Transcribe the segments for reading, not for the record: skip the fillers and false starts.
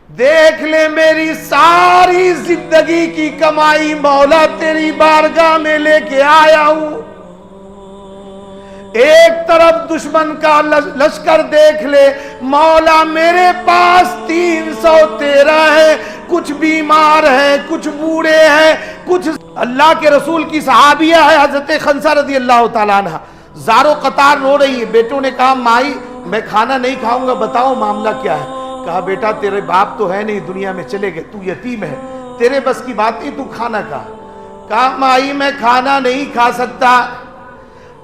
دیکھ لے میری ساری زندگی کی کمائی مولا تیری بارگاہ میں لے کے آیا ہوں. ایک طرف دشمن کا لشکر دیکھ لے مولا میرے پاس 313 ہے, کچھ بیمار ہیں, کچھ بوڑھے ہیں, کچھ اللہ کے رسول کی صحابیہ ہے حضرت خنسہ رضی اللہ تعالیٰ عنہ, زارو قطار رو رہی ہے. بیٹوں نے کہا مائی میں کھانا نہیں کھاؤں گا, بتاؤ معاملہ کیا ہے. کہا بیٹا تیرے باپ تو ہے نہیں, دنیا میں چلے گئے, تو یتیم ہے, تیرے بس کی بات نہیں, تو کھانا کھا. کہا مائی میں کھانا نہیں کھا سکتا.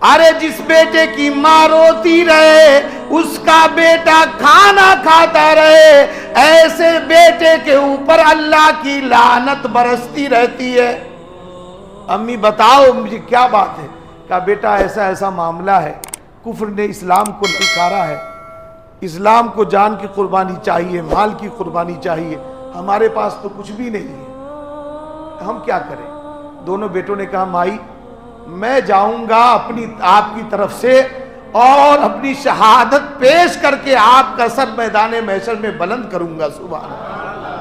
ارے جس بیٹے کی ماں روتی رہے اس کا بیٹا کھانا کھاتا رہے, ایسے بیٹے کے اوپر اللہ کی لعنت برستی رہتی ہے. امی بتاؤ مجھے کیا بات ہے. کہا بیٹا ایسا ایسا معاملہ ہے, کفر نے اسلام کو للکارا ہے, اسلام کو جان کی قربانی چاہیے, مال کی قربانی چاہیے, ہمارے پاس تو کچھ بھی نہیں ہے, ہم کیا کریں. دونوں بیٹوں نے کہا مائی میں جاؤں گا اپنی آپ کی طرف سے اور اپنی شہادت پیش کر کے آپ کا سر میدان محشر میں بلند کروں گا. سبحان اللہ.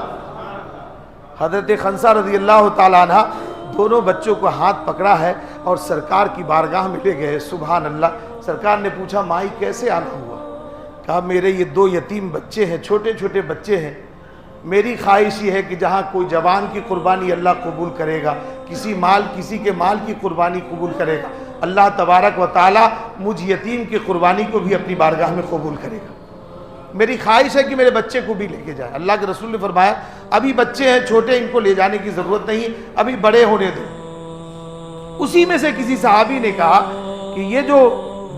حضرت خنسہ رضی اللہ تعالیٰ عنہ دونوں بچوں کو ہاتھ پکڑا ہے اور سرکار کی بارگاہ میں لے گئے. سبحان اللہ. سرکار نے پوچھا مائی کیسے آنا ہوا. کہا میرے یہ 2 یتیم بچے ہیں, چھوٹے چھوٹے بچے ہیں, میری خواہش یہ ہے کہ جہاں کوئی جوان کی قربانی اللہ قبول کرے گا, کسی کے مال کی قربانی قبول کرے گا, اللہ تبارک و تعالی مجھ یتیم کی قربانی کو بھی اپنی بارگاہ میں قبول کرے گا. میری خواہش ہے کہ میرے بچے کو بھی لے کے جائے. اللہ کے رسول نے فرمایا ابھی بچے ہیں چھوٹے, ان کو لے جانے کی ضرورت نہیں, ابھی بڑے ہونے دو. اسی میں سے کسی صحابی نے کہا کہ یہ جو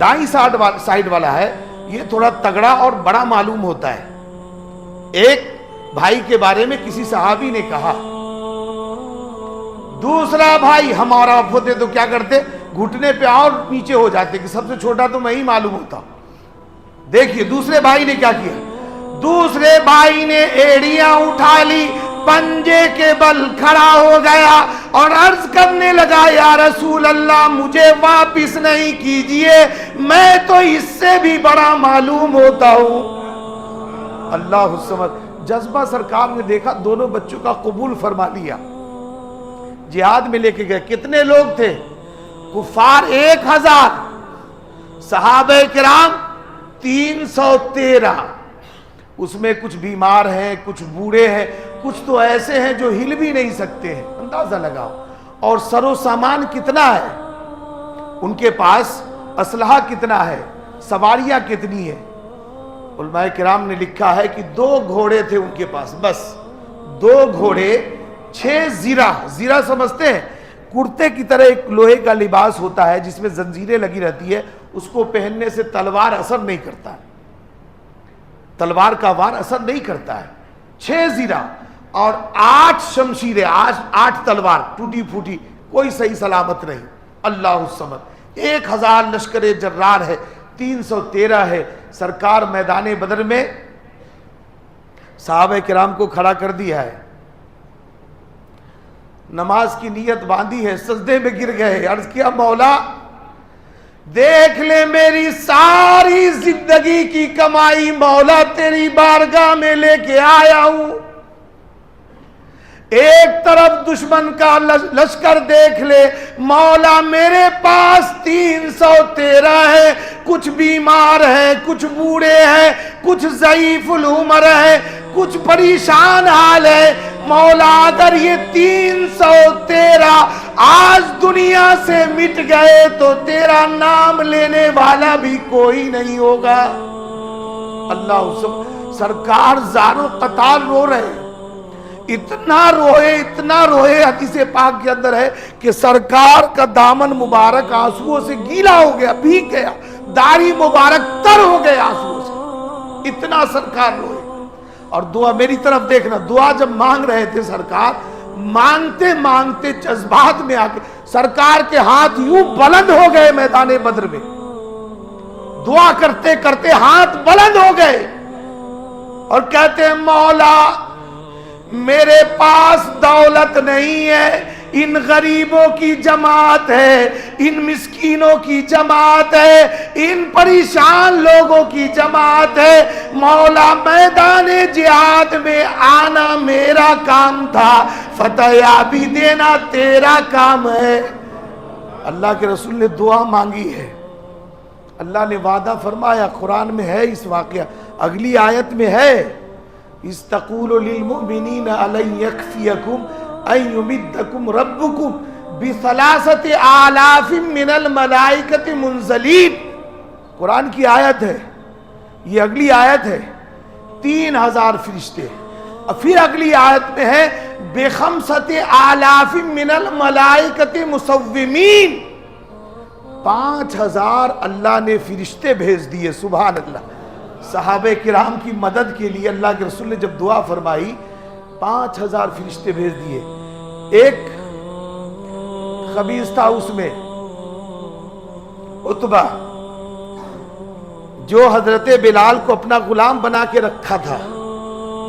دائیں سائیڈ والا ہے یہ تھوڑا تگڑا اور بڑا معلوم ہوتا ہے. ایک بھائی کے بارے میں کسی صحابی نے کہا. دوسرا بھائی ہمارا آپ ہوتے تو کیا کرتے, گھٹنے پہ اور نیچے ہو جاتے کہ سب سے چھوٹا تو میں ہی معلوم ہوتا. دیکھیے دوسرے بھائی نے کیا کیا, دوسرے بھائی نے ایڑیاں اٹھا لی, پنجے کے بل کھڑا ہو گیا اور عرض کرنے لگا یا رسول اللہ مجھے واپس نہیں کیجئے, میں تو اس سے بھی بڑا معلوم ہوتا ہوں. اللہ الصمد. جذبہ سرکار نے دیکھا, دونوں بچوں کا قبول فرما لیا, جہاد میں لے کے گئے. کتنے لوگ تھے؟ کفار 1000, صحابہ کرام 313. اس میں کچھ بیمار ہیں, کچھ بوڑھے ہیں, کچھ تو ایسے ہیں جو ہل بھی نہیں سکتے ہیں. اندازہ لگاؤ. اور سر و سامان کتنا ہے ان کے پاس, اسلحہ کتنا ہے, سواریاں کتنی ہیں. علماء کرام نے لکھا ہے کہ 2 گھوڑے تھے ان کے پاس, بس 2 گھوڑے, 6 زیرہ سمجھتے ہیں, کرتے کی طرح ایک لوہے کا لباس ہوتا ہے جس میں زنجیریں لگی رہتی ہے, اس کو پہننے سے تلوار اثر نہیں کرتا ہے, تلوار کا وار اثر نہیں کرتا ہے. 6 زیرہ اور 8 شمشیریں, 8 تلوار ٹوٹی پھوٹی, کوئی صحیح سلامت نہیں. اللہ الصمد. 1000 لشکر جرار ہے, 313 ہے. سرکار میدان بدر میں صحابہ کرام کو کھڑا کر دیا ہے, نماز کی نیت باندھی ہے, سجدے میں گر گئے. عرض کیا مولا دیکھ لے میری ساری زندگی کی کمائی مولا تیری بارگاہ میں لے کے آیا ہوں. ایک طرف دشمن کا لشکر دیکھ لے مولا میرے پاس 313 ہے, کچھ بیمار ہیں, کچھ بوڑھے ہیں, کچھ ضعیف العمر ہیں, کچھ پریشان حال ہے. مولا اگر یہ 313 آج دنیا سے مٹ گئے تو تیرا نام لینے والا بھی کوئی نہیں ہوگا. اللہ سرکار زارو قطار رو رہے, اتنا روئے. حدیث پاک کے اندر ہے کہ سرکار کا دامن مبارک آنسوؤں سے گیلا ہو گیا, بھیگ گیا, داڑھی مبارک تر ہو گیا آنسوؤں سے, اتنا سرکار روئے. اور دعا میری طرف دیکھنا, دعا جب مانگ رہے تھے سرکار, مانگتے مانگتے جذبات میں آ کے سرکار کے ہاتھ یوں بلند ہو گئے میدان بدر میں, دعا کرتے کرتے ہاتھ بلند ہو گئے اور کہتے ہیں مولا میرے پاس دولت نہیں ہے, ان غریبوں کی جماعت ہے، ان مسکینوں کی جماعت ہے، ان پریشان لوگوں کی جماعت ہے۔ مولا میدان جہاد میں آنا میرا کام تھا، فتح یابی دینا تیرا کام ہے۔ اللہ کے رسول نے دعا مانگی ہے، اللہ نے وعدہ فرمایا، قرآن میں ہے اس واقعہ، اگلی آیت میں ہے، اِذْ تَقُولُ لِلْمُؤْمِنِينَ أَلَنْ يَكْفِيَكُمْ أَنْ يُمِدَّكُمْ رَبُّكُمْ بِثَلَاثَةِ آلَافٍ مِّنَ الْمَلَائِكَةِ مُنزَلِينَ، قرآن کی آیت ہے، یہ اگلی آیت ہے، 3000 فرشتے۔ پھر اگلی آیت میں ہے بِخَمْسَةِ آلَافٍ مِّنَ الْمَلَائِكَةِ مُصَوِّمِينَ، 5000 اللہ نے فرشتے بھیج دیے، سبحان اللہ۔ صحابہ کرام کی مدد کے لیے اللہ کے رسول نے جب دعا فرمائی، 5000 فرشتے بھیج دیے۔ ایک خبیث تھا اس میں، عتبہ، جو حضرت بلال کو اپنا غلام بنا کے رکھا تھا،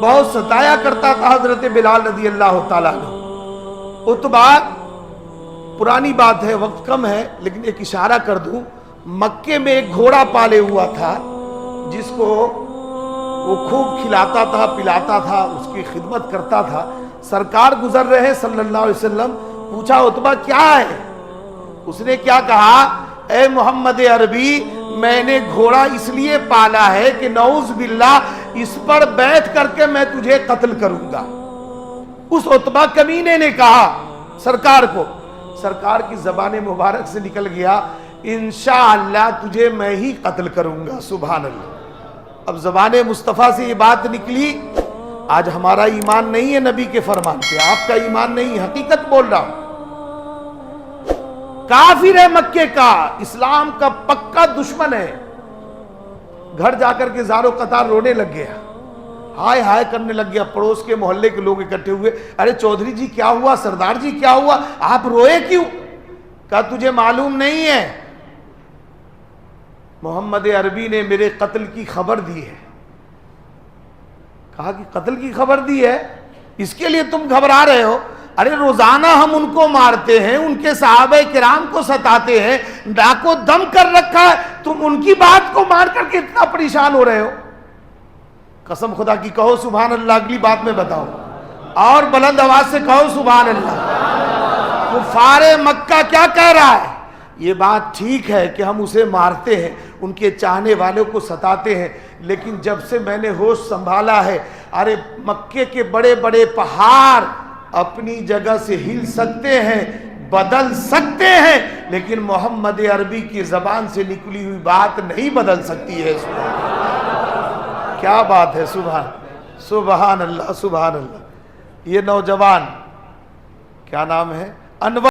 بہت ستایا کرتا تھا حضرت بلال رضی اللہ تعالیٰ عنہ۔ عتبہ، پرانی بات ہے، وقت کم ہے لیکن ایک اشارہ کر دوں، مکے میں ایک گھوڑا پالے ہوا تھا جس کو وہ خوب کھلاتا تھا، پلاتا تھا، اس کی خدمت کرتا تھا۔ سرکار گزر رہے صلی اللہ علیہ وسلم، پوچھا عتبہ کیا ہے؟ اس نے کیا کہا، اے محمد عربی، میں نے گھوڑا اس لیے پالا ہے کہ نعوذ باللہ اس پر بیٹھ کر کے میں تجھے قتل کروں گا۔ اس عتبہ کمینے نے کہا سرکار کو، سرکار کی زبان مبارک سے نکل گیا، انشاءاللہ تجھے میں ہی قتل کروں گا، سبحان اللہ۔ اب زبان مصطفیٰ سے یہ بات نکلی، آج ہمارا ایمان نہیں ہے نبی کے فرمان پہ، آپ کا ایمان نہیں، حقیقت بول رہا ہوں۔ کافر ہے مکے کا، اسلام کا پکا دشمن ہے، گھر جا کر کے زارو قطار رونے لگ گیا، ہائے ہائے کرنے لگ گیا۔ پڑوس کے محلے کے لوگ اکٹھے ہوئے، ارے چودھری جی کیا ہوا، سردار جی کیا ہوا، آپ روئے کیوں؟ کہا تجھے معلوم نہیں ہے، محمد عربی نے میرے قتل کی خبر دی ہے۔ کہا کہ قتل کی خبر دی ہے، اس کے لیے تم گھبرا رہے ہو؟ ارے روزانہ ہم ان کو مارتے ہیں، ان کے صحابہ کرام کو ستاتے ہیں، ڈاکو دم کر رکھا ہے، تم ان کی بات کو مان کر کے اتنا پریشان ہو رہے ہو؟ قسم خدا کی کہو سبحان اللہ، اگلی بات میں بتاؤ، اور بلند آواز سے کہو سبحان اللہ۔ کفار مکہ کیا کہہ رہا ہے؟ یہ بات ٹھیک ہے کہ ہم اسے مارتے ہیں، ان کے چاہنے والوں کو ستاتے ہیں، لیکن جب سے میں نے ہوش سنبھالا ہے، ارے مکے کے بڑے بڑے پہاڑ اپنی جگہ سے ہل سکتے ہیں، بدل سکتے ہیں، لیکن محمد عربی کی زبان سے نکلی ہوئی بات نہیں بدل سکتی ہے۔ کیا بات ہے، سبحان اللہ، سبحان اللہ۔ یہ نوجوان کیا نام ہے، انور